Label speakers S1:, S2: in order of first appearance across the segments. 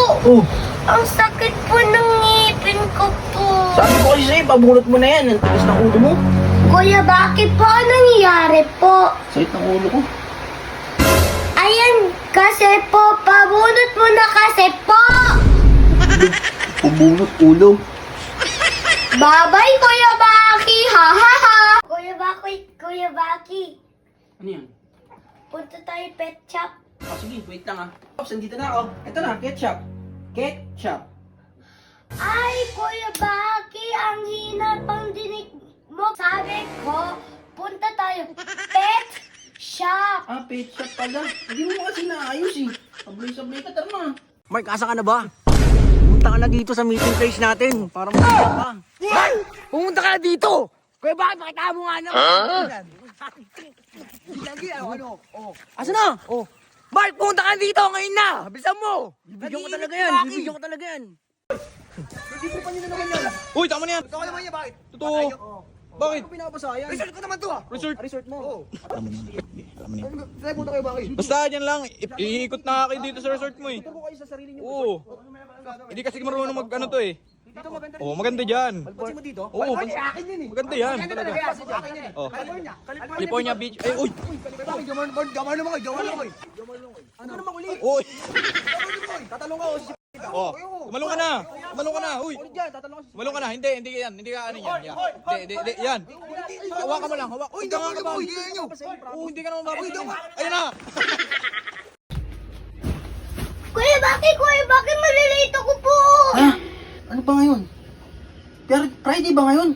S1: Oh,
S2: Ang sakit po ng ngipin ko po.
S1: sabi ko kasi sa'yo, pabunot mo na yan. Ang tagas ng ulo mo.
S2: Kuya, bakit po? Anong nangyayari po?
S1: Sakit ng ulo ko.
S2: Ayan, kasi po, pabunot mo na kasi po.
S1: Pabunot ulo.
S2: Bye-bye, Kuya Baki. Ha, ha, ha. Kuya Baki.
S1: Ano yan?
S2: Punta tayo pet shop.
S1: Ah, sige, wait lang ah. Ops, nandito na ako. Ito na, ketchup. Ketchup.
S2: Ay, Kuya Baki, ang hina pang dinig mo. Sabi ko, punta tayo pet shop.
S1: Ah, pet shop pala. Hindi mo kasi naayos eh. Sablay-sablay ka, tara na.
S3: Mark, asa ka na ba? Pumunta ka na dito sa meeting place natin para makita ka. Mark! Pumunta ka na dito! Kuya, bakit pakita mo nga naman? Lagi, ano? Oh. Asa na? Oh. Mark, pumunta ka na dito ngayon na! Bilisan mo! Bibigyan ko talaga yan! Bibigyan ko talaga yan! Dito pa nyo na naman yan!
S4: Uy, tama na yan.
S3: Totoo naman yan, bakit?
S4: Totoo. Bakit?
S3: Ano pinapasayan? Resort ko naman to ah!
S4: Resort.
S3: Resort mo! Oo.
S4: Alam mo na.
S3: Try punta kayo, bakit?
S4: Basta yan lang. Iikot na kayo dito sa resort mo eh.
S3: Turo kayo sa sarili nyo.
S4: Oo. Hindi kasi marunong mag ano to eh.
S3: Dito maganda rin.
S4: Oo, maganda dyan.
S3: Pansin mo dito?
S4: Oo,
S3: Ay, akin yun eh.
S4: Maganda yan.
S3: Akin
S4: Talaga.
S3: talaga. Akin yun eh.
S4: Oh.
S3: California.
S4: California Beach. Ay, uy.
S3: Bakit? Gamar naman kayo. Ano naman ulit?
S4: Uy.
S3: Tatalong ka o si
S4: Oh. Tumalong ka na. Tumalong ka na. Uy.
S3: ulit dyan. Tatalong ka si
S4: Tumalong ka na. Hindi yan. Hindi ka ano yan. Hindi. Yan. Hawakan mo lang. Hawak. Uy, hindi ka ba? Oo, hindi ka naman babalik. Ayun na.
S2: Kuya Baki, malilito ko po.
S1: Ah, ano ba ngayon? Pero Friday ba ngayon?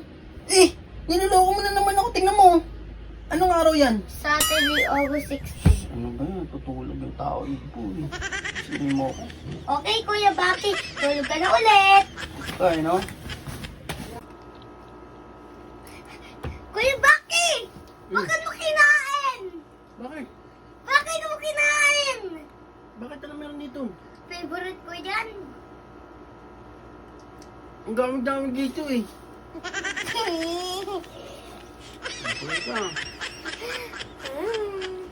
S1: Eh, niloloko mo na naman ako. Tingnan mo. Anong araw yan?
S2: Saturday, August 16.
S1: Ano ba yan? Tutulog yung tao. Ibo eh. Sini mo ako.
S2: Okay, Kuya Baki, tulog ka na ulit.
S1: Ay, no?
S2: Kuya Baki, bakit mo kinain?
S1: Bakit?
S2: Bakit mo kinain?
S1: Bakit na meron dito?
S2: Favorite ko yan.
S1: Ang dami-dami dito eh. Ano ka?
S2: Mm.